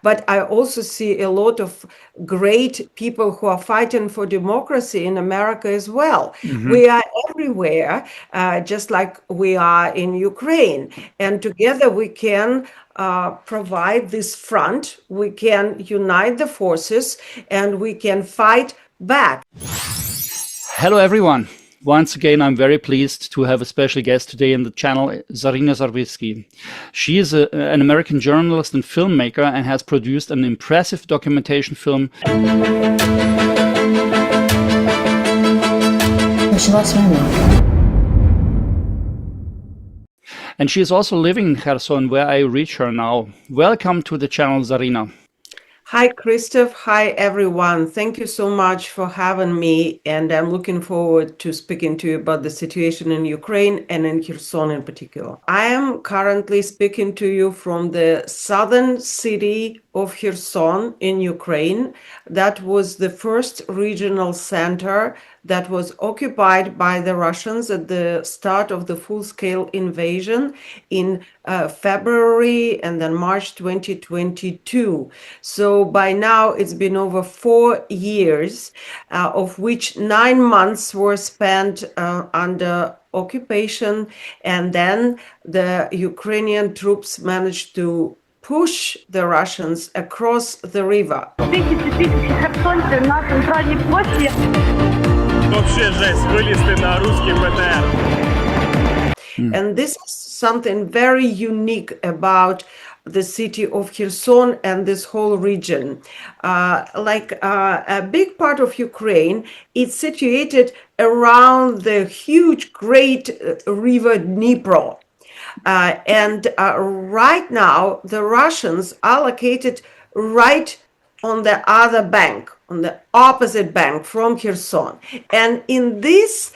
But I also see a lot of great people who are fighting for democracy in America as well. Hmm. We are everywhere, just like we are in Ukraine. And together we can provide this front, we can unite the forces, and we can fight back. Hello, everyone. Once again, I'm very pleased to have a special guest today in the channel, Zarina Zabrisky. She is an American journalist and filmmaker and has produced an impressive documentation film. And she is also living in Kherson, where I reach her now. Welcome to the channel, Zarina. Hi, Christoph. Hi, everyone. Thank you so much for having me. And I'm looking forward to speaking to you about the situation in Ukraine and in Kherson in particular. I am currently speaking to you from the southern city of Kherson in Ukraine. That was the first regional center that was occupied by the Russians at the start of the full-scale invasion in February and then March 2022. So by now it's been over 4 years, of which 9 months were spent under occupation, and then the Ukrainian troops managed to push the Russians across the river. And this is something very unique about the city of Kherson and this whole region. A big part of Ukraine, it's situated around the huge, great river Dnipro. Right now, the Russians are located right on the other bank, on the opposite bank from Kherson. And in this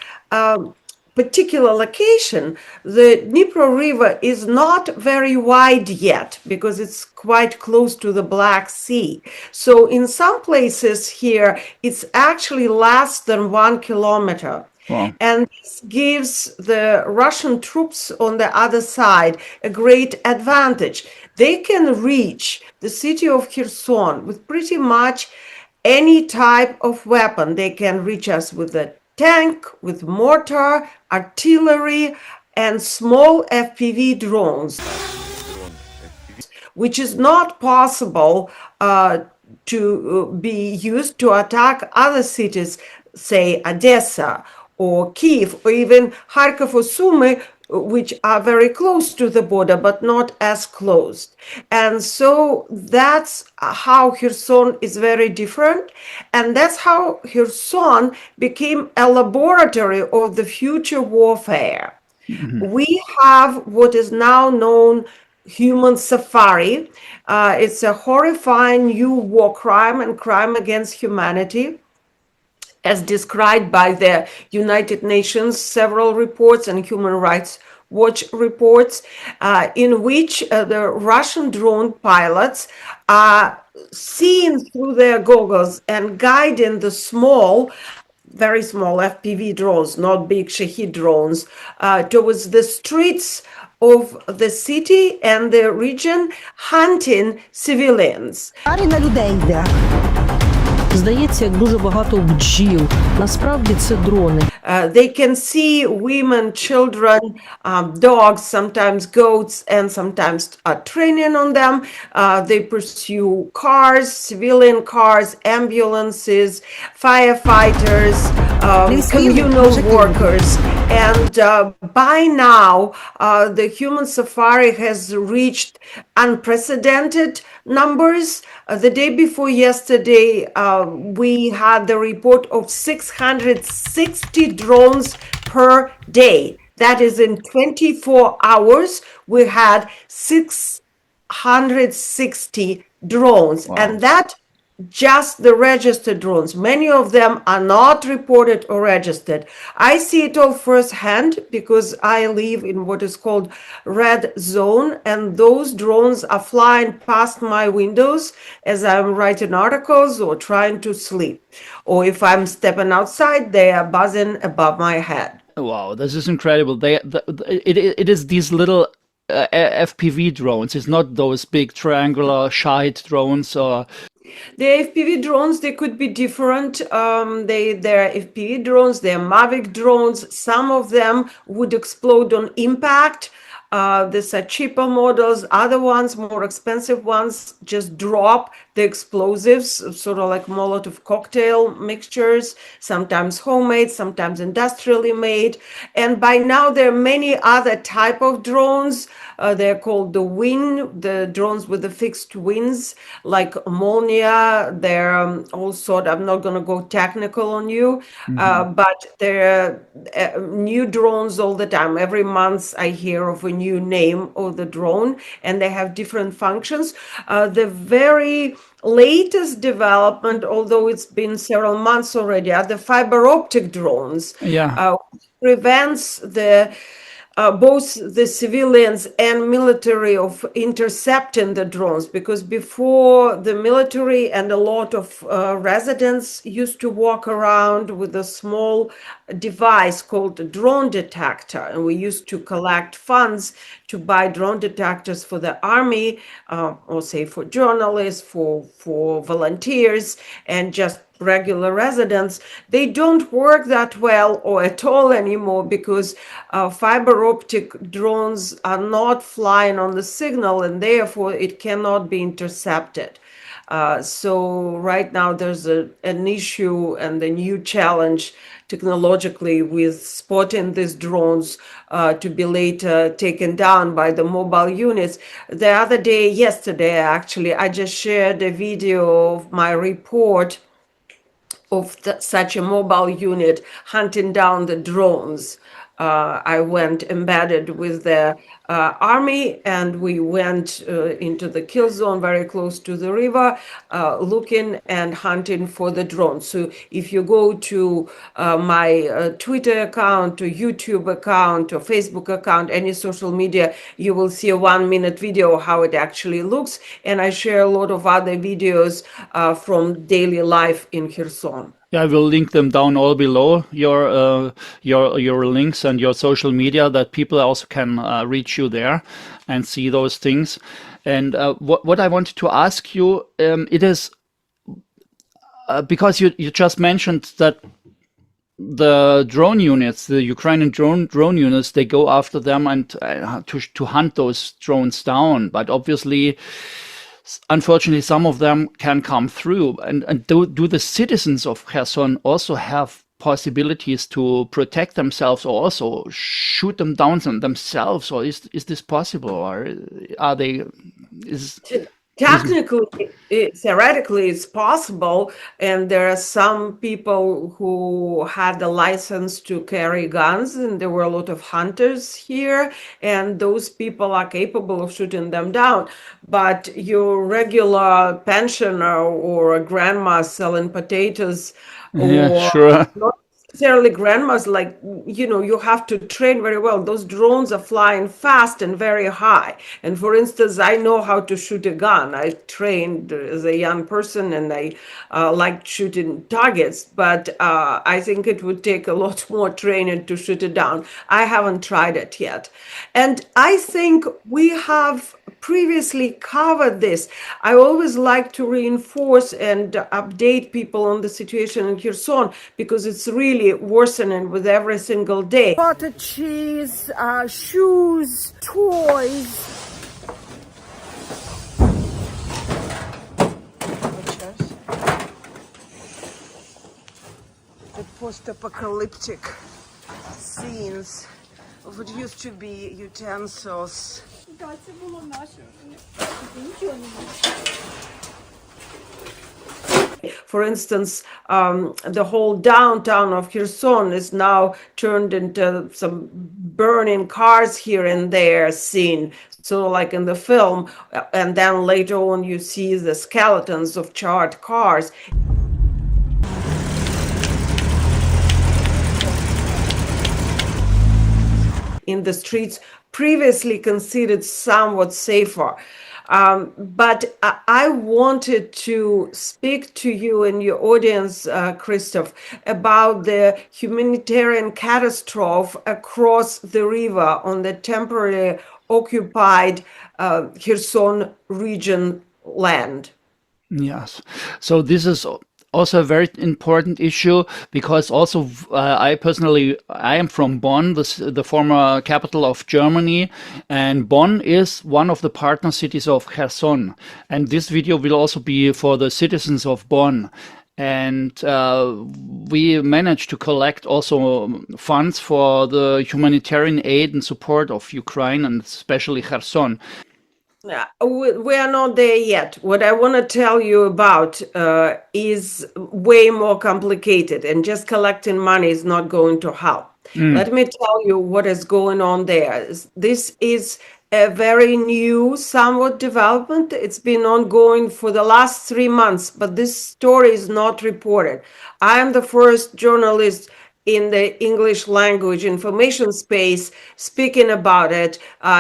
particular location, the Dnipro River is not very wide yet because it's quite close to the Black Sea. So in some places here, it's actually less than 1 kilometer. Wow. And this gives the Russian troops on the other side a great advantage. They can reach the city of Kherson with pretty much any type of weapon. They can reach us with a tank, with mortar, artillery, and small FPV drones, which is not possible to be used to attack other cities, say Odessa or Kiev, or even Kharkov or Sumy, which are very close to the border, but not as close. And so that's how Kherson is very different. And that's how Kherson became a laboratory of the future warfare. We have what is now known human safari. It's a horrifying new war crime and crime against humanity, as described by the United Nations, several reports and Human Rights Watch reports, in which the Russian drone pilots are seeing through their goggles and guiding the small, very small FPV drones, not big Shahid drones, towards the streets of the city and the region, hunting civilians. Здається, як дуже багато бджіл. Насправді це дрони. They can see women, children, dogs, sometimes goats, and sometimes are training on them. They pursue cars, civilian cars, ambulances, firefighters, communal workers. And by now, the human safari has reached unprecedented numbers. The day before yesterday, we had the report of 660 drones per day. That is, in 24 hours, we had 660 drones. Wow. And that just the registered drones. Many of them are not reported or registered. I see it all firsthand because I live in what is called red zone, and those drones are flying past my windows as I'm writing articles or trying to sleep. Or if I'm stepping outside, they are buzzing above my head. Wow, this is incredible. It is these little FPV drones. It's not those big triangular shite drones or. The FPV drones, they could be different. They're FPV drones, they're Mavic drones. Some of them would explode on impact. These are cheaper models. Other ones, more expensive ones, just drop the explosives, sort of like Molotov cocktail mixtures, sometimes homemade, sometimes industrially made. And by now there are many other type of drones. They're called the drones with the fixed wings, like Molnia. They're all sort. I'm not going to go technical on you, but they're new drones all the time. Every month I hear of a new name of the drone, and they have different functions. The very latest development, although it's been several months already, are the fiber optic drones. Yeah. Prevents both the civilians and military of intercepting the drones, because before the military and a lot of residents used to walk around with a small device called a drone detector, and we used to collect funds to buy drone detectors for the army, or say for journalists, for volunteers, and just regular residents. They don't work that well or at all anymore, because fiber optic drones are not flying on the signal, and therefore it cannot be intercepted. So right now there's an issue and a new challenge technologically with spotting these drones to be later taken down by the mobile units. The other day, yesterday actually, I just shared a video of my report of such a mobile unit hunting down the drones. I went embedded with the army, and we went into the kill zone very close to the river, looking and hunting for the drones. So if you go to my Twitter account, or YouTube account, or Facebook account, any social media, you will see a 1-minute video how it actually looks. And I share a lot of other videos from daily life in Kherson. Yeah, I will link them down all below, your links and your social media, that people also can reach you there and see those things. And what I wanted to ask you, it is because you just mentioned that the drone units, the Ukrainian drone units, they go after them and to hunt those drones down. But obviously, unfortunately, some of them can come through. And do the citizens of Kherson also have possibilities to protect themselves, or also shoot them down themselves? Or is this possible? Or are they? Technically, theoretically, it's possible, and there are some people who had the license to carry guns, and there were a lot of hunters here, and those people are capable of shooting them down. But your regular pensioner or a grandma selling potatoes, Yeah, or sure. not necessarily grandmas, like, you have to train very well. Those drones are flying fast and very high. And for instance, I know how to shoot a gun. I trained as a young person, and I liked shooting targets, but I think it would take a lot more training to shoot it down. I haven't tried it yet. And I think we have previously covered this. I always like to reinforce and update people on the situation in Kherson, because it's really worsening with every single day. Cottages, shoes, toys. The post-apocalyptic scenes of what used to be utensils. For instance, the whole downtown of Kherson is now turned into some burning cars here and there scene. So like in the film, and then later on you see the skeletons of charred cars. In the streets previously considered somewhat safer. But I wanted to speak to you and your audience, Christoph, about the humanitarian catastrophe across the river on the temporary occupied Kherson region land. Yes. So this is also a very important issue because also I personally, I am from Bonn, the former capital of Germany, and Bonn is one of the partner cities of Kherson. And this video will also be for the citizens of Bonn. And we managed to collect also funds for the humanitarian aid and support of Ukraine and especially Kherson. We are not there yet. What I want to tell you about is way more complicated, and just collecting money is not going to help. Let me tell you what is going on there. This is a very new, somewhat development. It's been ongoing for the last 3 months, but this story is not reported. I am the first journalist in the English language information space speaking about it.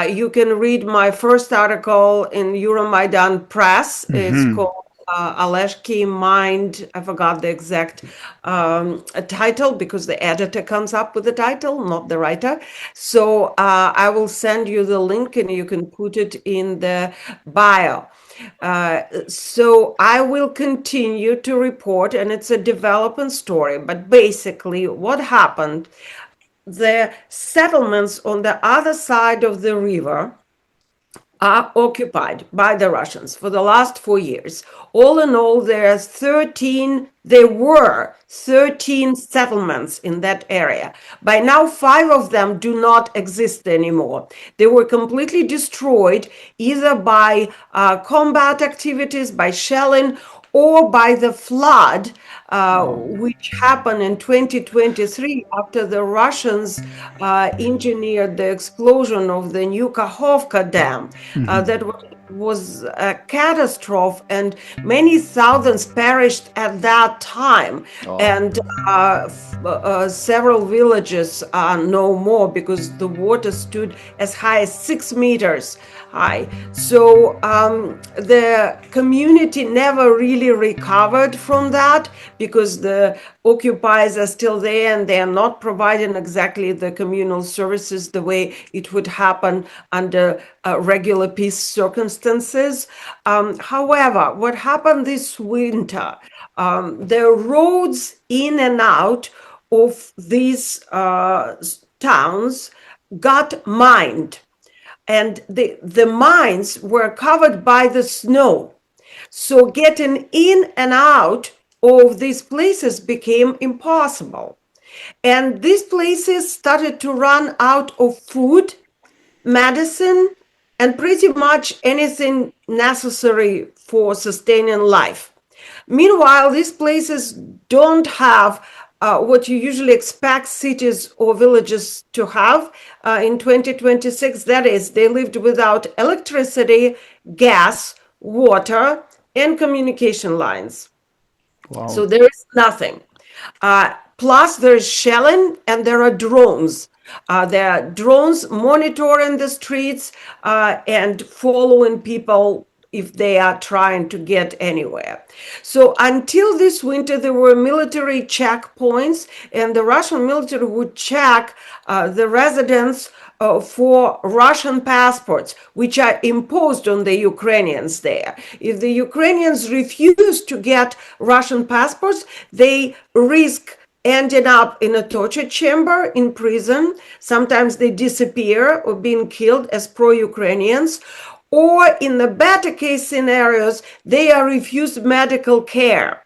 You can read my first article in Euromaidan Press. It's called Aleshki Mind. I forgot the exact title because the editor comes up with the title, not the writer. So I will send you the link and you can put it in the bio. So I will continue to report, and it's a developing story. But basically, what happened, the settlements on the other side of the river are occupied by the Russians for the last 4 years. All in all, there were 13 settlements in that area. By now, 5 of them do not exist anymore. They were completely destroyed either by combat activities, by shelling, or by the flood, which happened in 2023 after the Russians engineered the explosion of the new Kakhovka Dam. That was a catastrophe, and many thousands perished at that time. And several villages are no more because the water stood as high as 6 meters high. So the community never really recovered from that because the occupiers are still there and they are not providing exactly the communal services the way it would happen under regular peace circumstances. However, what happened this winter, the roads in and out of these towns got mined, and the mines were covered by the snow. So getting in and out of these places became impossible. And these places started to run out of food, medicine, and pretty much anything necessary for sustaining life. Meanwhile, these places don't have what you usually expect cities or villages to have in 2026. That is, they lived without electricity, gas, water, and communication lines. Wow. So there is nothing. Plus, there is shelling and there are drones. There are drones monitoring the streets and following people if they are trying to get anywhere. So until this winter, there were military checkpoints, and the Russian military would check the residents for Russian passports, which are imposed on the Ukrainians there. If the Ukrainians refuse to get Russian passports, they risk ending up in a torture chamber in prison. Sometimes they disappear or being killed as pro-Ukrainians. Or in the better case scenarios, they are refused medical care,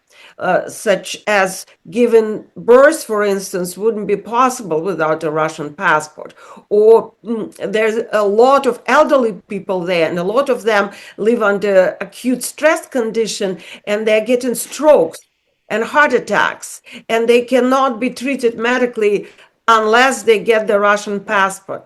such as giving birth, for instance, wouldn't be possible without a Russian passport. Or there's a lot of elderly people there, and a lot of them live under acute stress condition, and they're getting strokes and heart attacks, and they cannot be treated medically unless they get the Russian passport.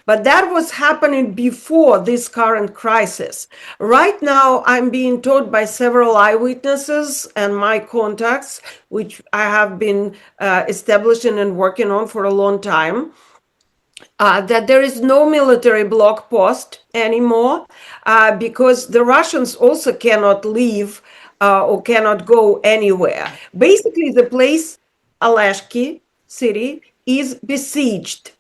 But that was happening before this current crisis. Right now, I'm being told by several eyewitnesses and my contacts, which I have been establishing and working on for a long time, that there is no military block post anymore because the Russians also cannot leave or cannot go anywhere. Basically, the place, Aleshki city, is besieged.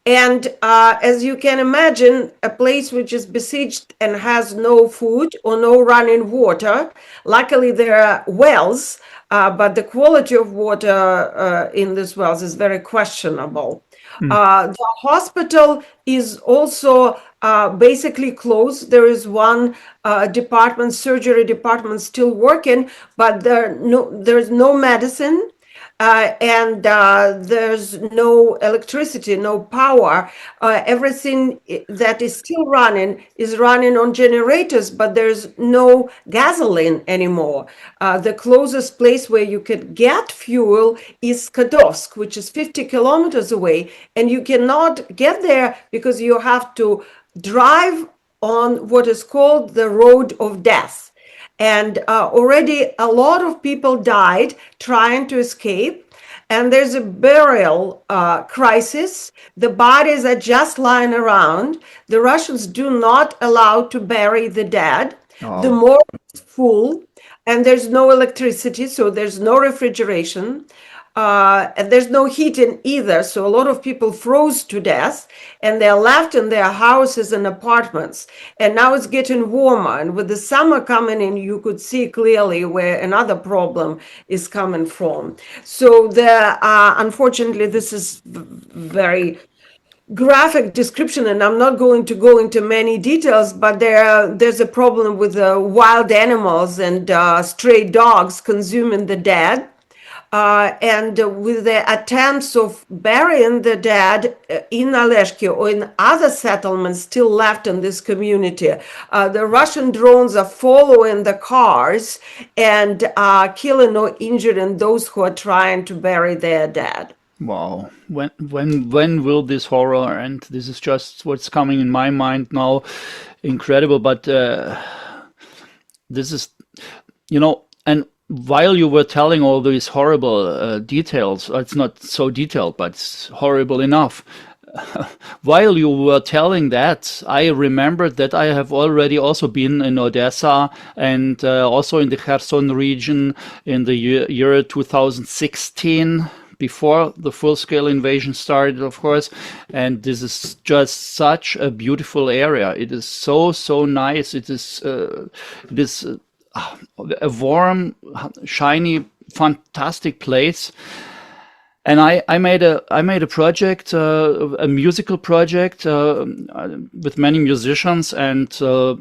And as you can imagine, a place which is besieged and has no food or no running water. Luckily, there are wells, but the quality of water in these wells is very questionable. The hospital is also basically closed. There is one department, surgery department, still working, but there's no medicine. And there's no electricity, no power. Everything that is still running is running on generators, but there's no gasoline anymore. The closest place where you could get fuel is Kadovsk, which is 50 kilometers away, and you cannot get there because you have to drive on what is called the road of death. And already a lot of people died trying to escape. And there's a burial crisis. The bodies are just lying around. The Russians do not allow to bury the dead. The morgue is full, and there's no electricity, so there's no refrigeration. And there's no heating either. So a lot of people froze to death and they're left in their houses and apartments. And now it's getting warmer. And with the summer coming in, you could see clearly where another problem is coming from. So unfortunately, this is very graphic description, and I'm not going to go into many details, but there's a problem with wild animals and stray dogs consuming the dead. And with the attempts of burying the dead in Aleshki or in other settlements still left in this community, the Russian drones are following the cars and killing or injuring those who are trying to bury their dead. Wow. When will this horror end? This is just what's coming in my mind now. Incredible, but this is, and while you were telling all these horrible details, it's not so detailed, but it's horrible enough. While you were telling that, I remembered that I have already also been in Odessa and also in the Kherson region in the year 2016, before the full-scale invasion started, of course. And this is just such a beautiful area. It is so nice. It is a warm, shiny, fantastic place. And I made a project, a musical project with many musicians, and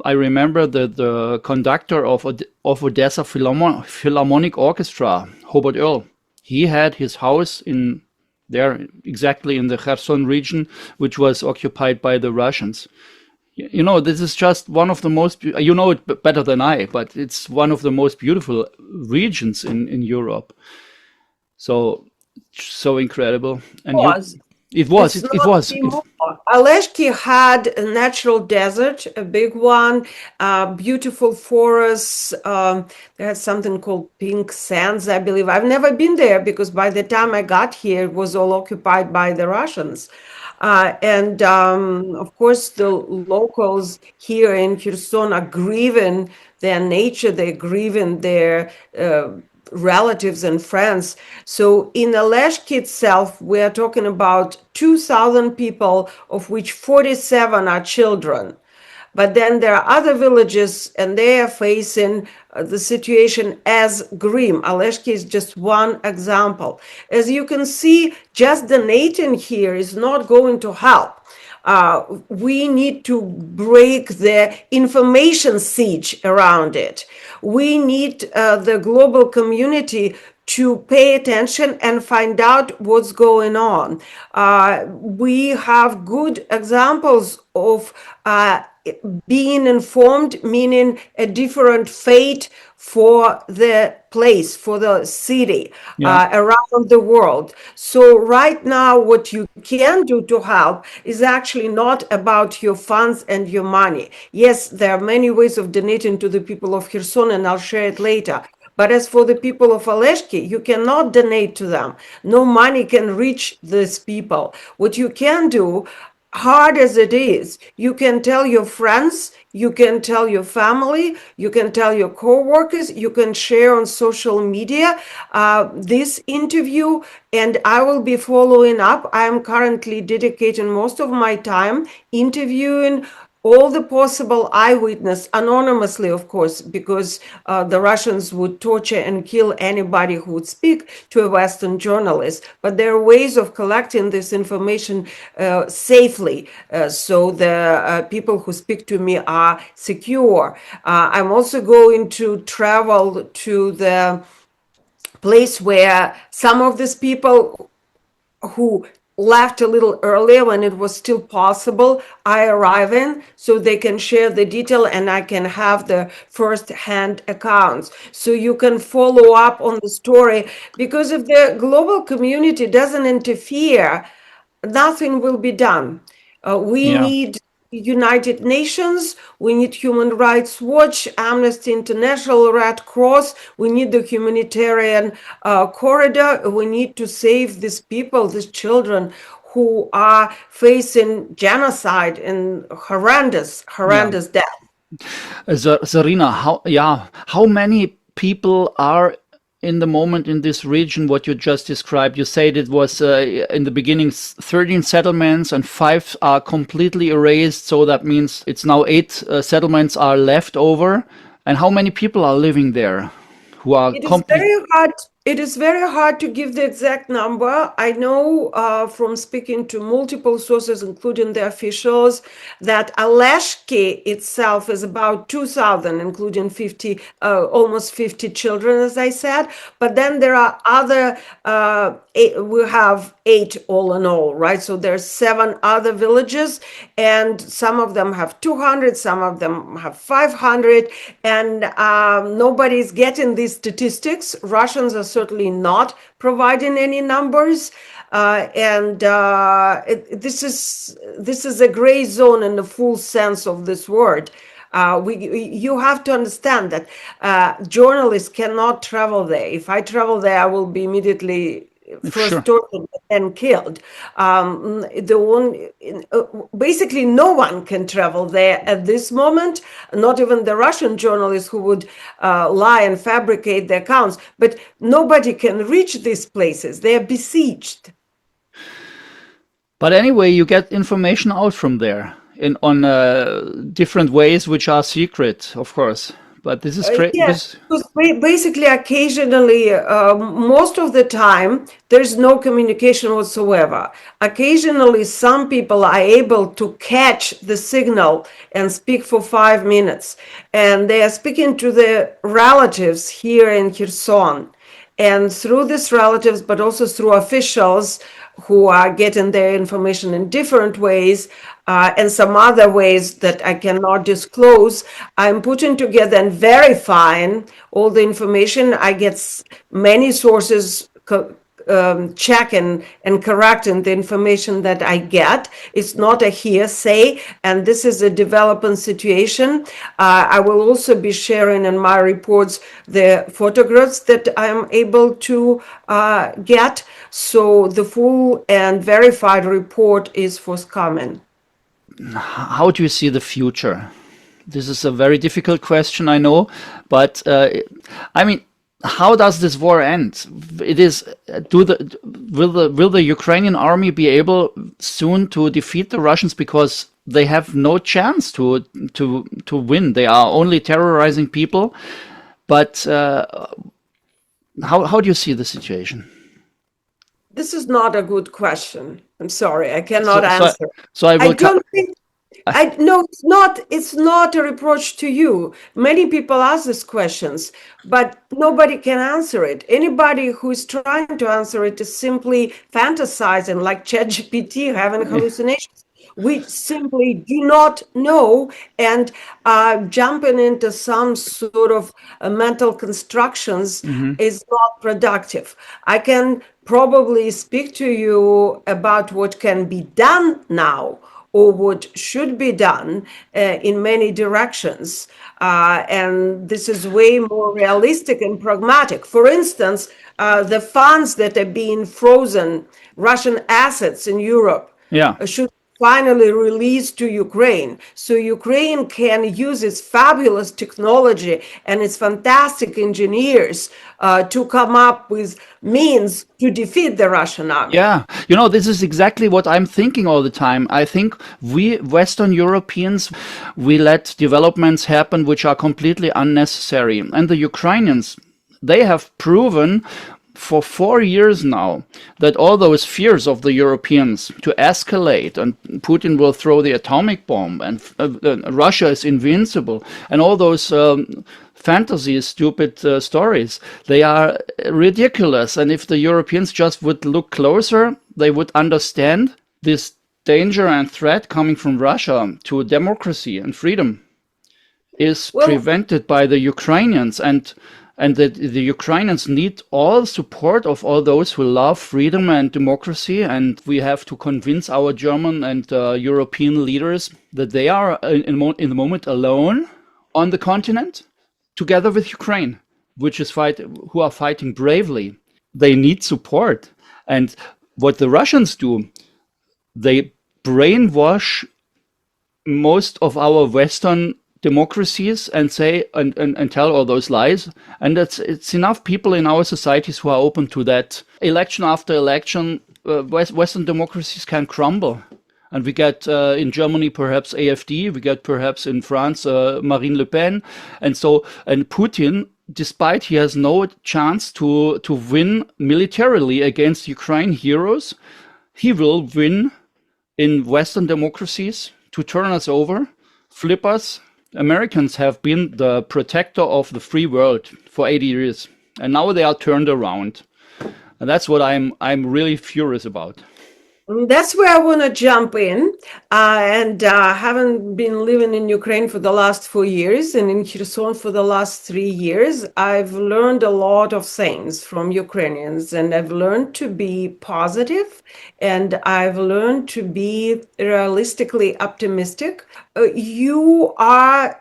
I remember that the conductor of Odessa Philharmonic Orchestra, Hubert Earl, he had his house in there, exactly in the Kherson region, which was occupied by the Russians. This is just one of the most, you know it better than I, but it's one of the most beautiful regions in Europe. So incredible. And it was. Aleshki had a natural desert, a big one, beautiful forests. They had something called pink sands, I believe. I've never been there because by the time I got here, it was all occupied by the Russians. And of course, the locals here in Kherson are grieving their nature, they're grieving their relatives and friends. So in Aleshki itself, we are talking about 2,000 people, of which 47 are children. But then there are other villages, and they are facing the situation as grim. Aleshki is just one example. As you can see, just donating here is not going to help. We need to break the information siege around it. We need the global community to pay attention and find out what's going on. We have good examples of being informed, meaning a different fate for the place, for the city, around the world. So right now, what you can do to help is actually not about your funds and your money. Yes, there are many ways of donating to the people of Kherson, and I'll share it later. But as for the people of Aleshki, you cannot donate to them. No money can reach these people. What you can do, hard as it is, you can tell your friends, you can tell your family, you can tell your co-workers, you can share on social media this interview, and I will be following up. I am currently dedicating most of my time interviewing all the possible eyewitness, anonymously, of course, because the Russians would torture and kill anybody who would speak to a Western journalist. But there are ways of collecting this information safely, so the people who speak to me are secure. I'm also going to travel to the place where some of these people who left a little earlier when it was still possible I arrive in, so they can share the detail and I can have the first-hand accounts. So you can follow up on the story, because if the global community doesn't interfere, nothing will be done. We Yeah. need United Nations, we need Human Rights Watch, Amnesty International, Red Cross, we need the humanitarian corridor, we need to save these people, these children who are facing genocide and horrendous death. Zarina, how many people are in the moment in this region, what you just described? You said it was in the beginning 13 settlements and 5 are completely erased. So that means it's now 8 settlements are left over. And how many people are living there who are It is very hard to give the exact number. I know from speaking to multiple sources, including the officials, that Aleshki itself is about 2,000, including 50, almost 50 children, as I said. But then there are other, we have 8 all in all, right? So there's 7 other villages, and some of them have 200, some of them have 500, and nobody's getting these statistics. Russians are certainly not providing any numbers, this is a gray zone in the full sense of this word. You have to understand that journalists cannot travel there. If I travel there, I will be immediately first tortured and killed. Basically, no one can travel there at this moment, not even the Russian journalists who would lie and fabricate the accounts. But nobody can reach these places. They are besieged. But anyway, you get information out from there on different ways, which are secret, of course. But this is great. Yes, because basically, occasionally, most of the time, there's no communication whatsoever. Occasionally, some people are able to catch the signal and speak for 5 minutes. And they are speaking to the relatives here in Kherson. And through these relatives, but also through officials who are getting their information in different ways, and some other ways that I cannot disclose, I'm putting together and verifying all the information. I get many sources checking and correcting the information that I get. It's not a hearsay, and this is a developing situation. I will also be sharing in my reports the photographs that I'm able to get, so the full and verified report is forthcoming. How do you see the future? This is a very difficult question, I know, but I mean, how does this war end? Will the Ukrainian army be able soon to defeat the Russians, because they have no chance to win? They are only terrorizing people. But how do you see the situation? This is not a good question. I'm sorry, I cannot answer. I don't think. No, it's not a reproach to you. Many people ask these questions, but nobody can answer it. Anybody who is trying to answer it is simply fantasizing, like ChatGPT, having hallucinations. We simply do not know, and jumping into some sort of mental constructions is not productive. I can probably speak to you about what can be done now, or what should be done in many directions. And this is way more realistic and pragmatic. For instance, the funds that are being frozen, Russian assets in Europe, should be finally released to Ukraine. So Ukraine can use its fabulous technology and its fantastic engineers to come up with means to defeat the Russian army. Yeah, this is exactly what I'm thinking all the time. I think we Western Europeans, we let developments happen which are completely unnecessary. And the Ukrainians, they have proven for 4 years now that all those fears of the Europeans to escalate and Putin will throw the atomic bomb and Russia is invincible and all those fantasies, stupid stories, they are ridiculous. And if the Europeans just would look closer, they would understand this danger and threat coming from Russia to democracy and freedom is prevented by the Ukrainians, and that the Ukrainians need all support of all those who love freedom and democracy. And we have to convince our German and European leaders that they are in the moment alone on the continent, together with Ukraine, who are fighting bravely. They need support. And what the Russians do, they brainwash most of our Western democracies and say and tell all those lies, and it's enough people in our societies who are open to that. Election after election, Western democracies can crumble, and we get in Germany perhaps AfD, we get perhaps in France Marine Le Pen, and Putin, despite he has no chance to win militarily against Ukraine heroes, he will win in Western democracies to turn us over, flip us. Americans have been the protector of the free world for 80 years, and now they are turned around. And that's what I'm really furious about. That's where I want to jump in. And having been living in Ukraine for the last 4 years and in Kherson for the last 3 years, I've learned a lot of things from Ukrainians, and I've learned to be positive, and I've learned to be realistically optimistic. You are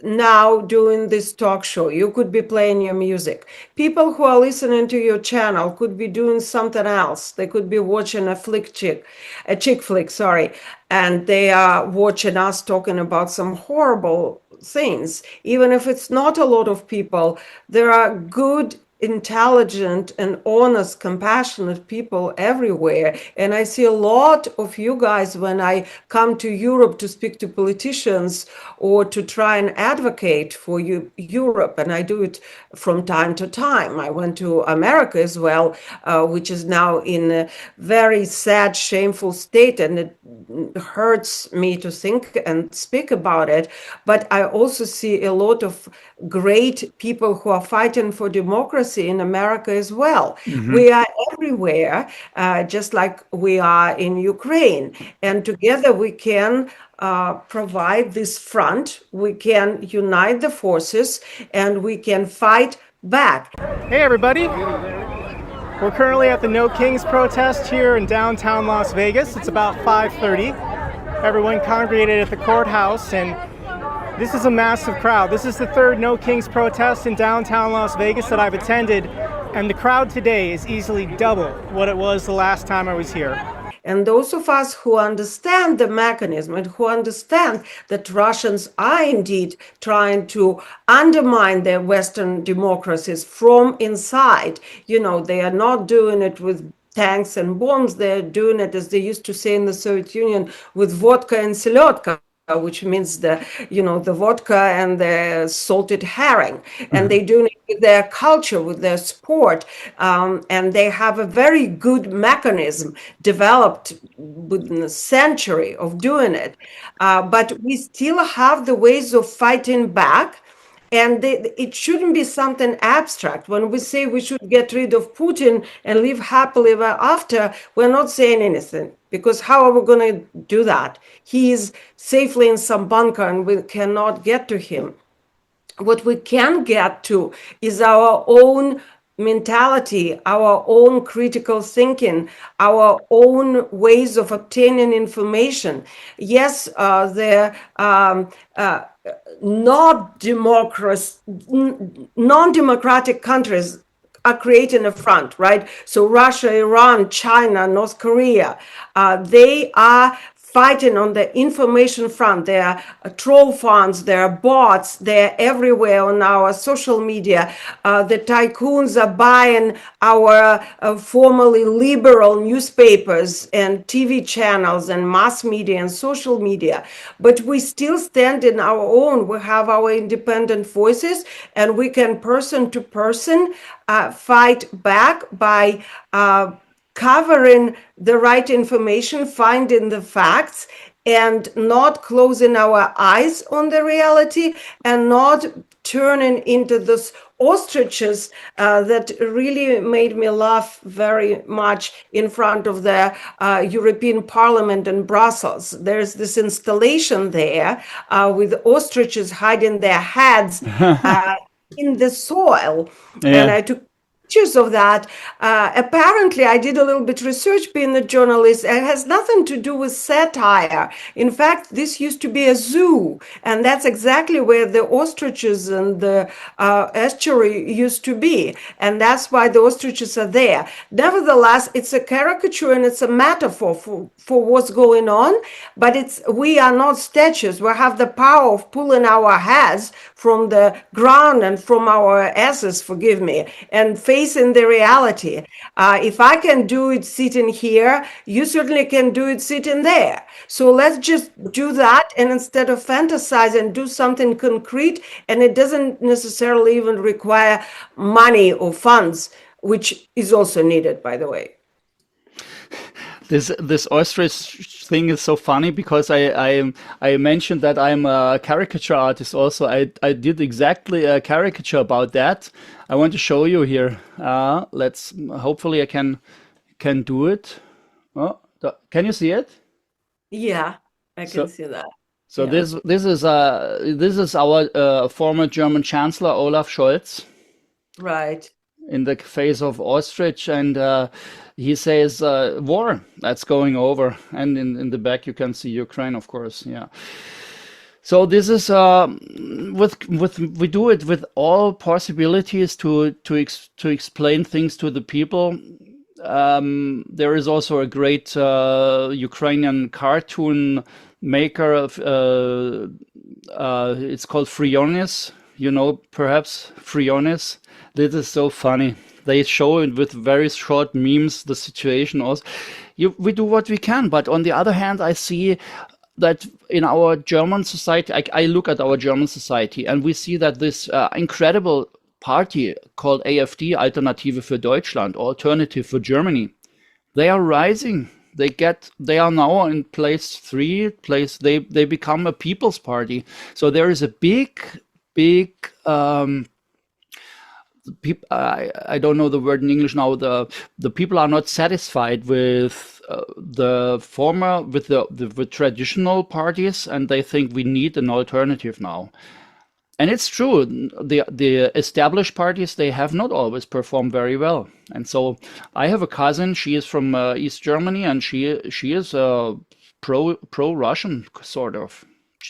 now doing this talk show. You could be playing your music. People who are listening to your channel could be doing something else. They could be watching a chick flick, and they are watching us talking about some horrible things. Even if it's not a lot of people, there are good, intelligent and honest, compassionate people everywhere. And I see a lot of you guys when I come to Europe to speak to politicians or to try and advocate for Europe. And I do it from time to time. I went to America as well, which is now in a very sad, shameful state. And it hurts me to think and speak about it. But I also see a lot of great people who are fighting for democracy in America as well. Mm-hmm. We are everywhere, just like we are in Ukraine. And together we can provide this front, we can unite the forces, and we can fight back. Hey everybody, we're currently at the No Kings protest here in downtown Las Vegas. It's about 5:30. Everyone congregated at the courthouse, and this is a massive crowd. This is the third No Kings protest in downtown Las Vegas that I've attended, and the crowd today is easily double what it was the last time I was here. And those of us who understand the mechanism and who understand that Russians are indeed trying to undermine their Western democracies from inside, they are not doing it with tanks and bombs, they're doing it, as they used to say in the Soviet Union, with vodka and seletka, which means the vodka and the salted herring. And they do it with their culture, with their sport. And they have a very good mechanism developed within a century of doing it. But we still have the ways of fighting back. And it shouldn't be something abstract. When we say we should get rid of Putin and live happily ever after, we're not saying anything. Because how are we going to do that? He is safely in some bunker and we cannot get to him. What we can get to is our own mentality, our own critical thinking, our own ways of obtaining information. Yes, the non-democratic countries are creating a front, right? So Russia, Iran, China, North Korea, they are fighting on the information front. There are troll farms, there are bots, they're everywhere on our social media. The tycoons are buying our formerly liberal newspapers and TV channels and mass media and social media. But we still stand in our own. We have our independent voices, and we can person to person fight back by covering the right information, finding the facts, and not closing our eyes on the reality, and not turning into those ostriches that really made me laugh very much in front of the European Parliament in Brussels. There's this installation there with ostriches hiding their heads in the soil. And I took pictures of that. Apparently, I did a little bit research being a journalist. It has nothing to do with satire. In fact, this used to be a zoo, and that's exactly where the ostriches and the estuary used to be, and that's why the ostriches are there. Nevertheless, it's a caricature and it's a metaphor for what's going on, but we are not statues. We have the power of pulling our heads from the ground and from our asses, forgive me, and facing the reality. If I can do it sitting here, you certainly can do it sitting there. So let's just do that, and instead of fantasizing, do something concrete, and it doesn't necessarily even require money or funds, which is also needed, by the way. This ostrich thing is so funny because I mentioned that I'm a caricature artist also. I did exactly a caricature about that. I want to show you here. Let's hopefully I can do it. Oh, can you see it? Yeah, I can see that. So yeah. This is our former German Chancellor Olaf Scholz. Right. In the face of ostrich, and he says war that's going over, and in the back you can see Ukraine, of course. Yeah. So this is we do it with all possibilities to explain things to the people. There is also a great Ukrainian cartoon maker of it's called Frionis. You know, perhaps Frionis. This is so funny. They show it with very short memes, the situation also. We do what we can, but on the other hand, I see that in our German society, I look at our German society, and we see that this incredible party called AfD, Alternative für Deutschland, Alternative for Germany, they are rising. They are now in place 3. They become a people's party. So there is a big I don't know the word in English now. The people are not satisfied with the traditional parties, and they think we need an alternative now. And it's true. The established parties, they have not always performed very well. And so I have a cousin. She is from East Germany, and she is pro-Russian sort of.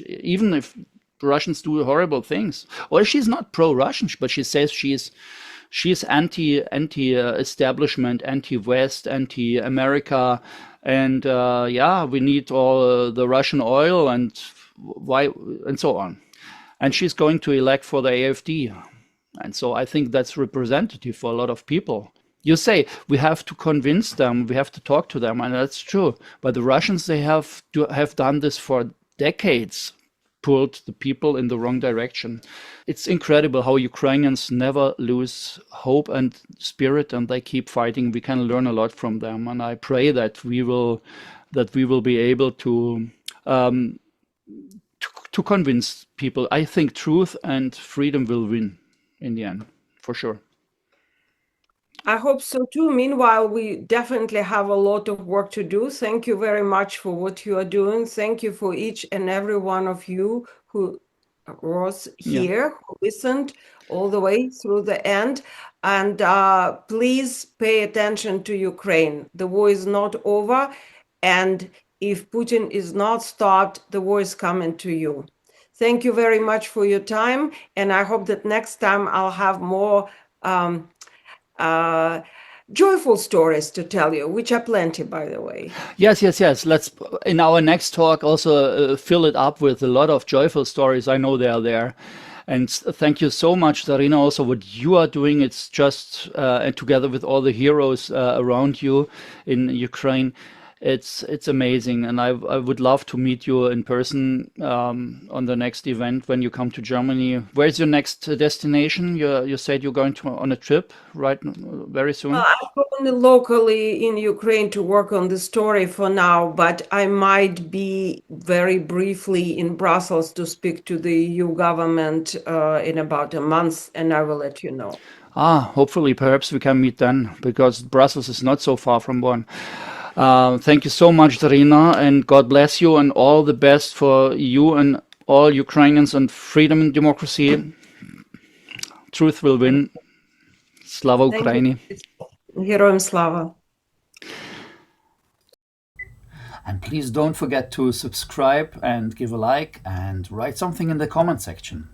Even if Russians do horrible things. Well, she's not pro-Russian, but she says she's anti-establishment, anti-West, anti-America, and we need all the Russian oil and why and so on. And she's going to elect for the AfD, and so I think that's representative for a lot of people. You say we have to convince them, we have to talk to them, and that's true. But the Russians, they have done this for decades. Pulled the people in the wrong direction. It's incredible how Ukrainians never lose hope and spirit, and they keep fighting. We can learn a lot from them, and I pray that we will be able to convince people. I think truth and freedom will win in the end, for sure. I hope so too. Meanwhile, we definitely have a lot of work to do. Thank you very much for what you are doing. Thank you for each and every one of you who was here, who listened all the way through the end. And please pay attention to Ukraine. The war is not over. And if Putin is not stopped, the war is coming to you. Thank you very much for your time. And I hope that next time I'll have more joyful stories to tell you, which are plenty, by the way. Yes. Let's, in our next talk, also fill it up with a lot of joyful stories. I know they are there. And thank you so much, Zarina, also what you are doing. It's just, together with all the heroes around you in Ukraine, it's amazing. And I would love to meet you in person on the next event when you come to Germany. Where's your next destination? You said you're going on a trip, right, very soon? I'm going locally in Ukraine to work on the story for now, but I might be very briefly in Brussels to speak to the EU government in about a month, and I will let you know. Hopefully, perhaps we can meet then, because Brussels is not so far from Bonn. Thank you so much, Zarina, and God bless you, and all the best for you and all Ukrainians, and freedom and democracy. Truth will win. Slava Ukraini. Героям слава. And please don't forget to subscribe and give a like and write something in the comment section.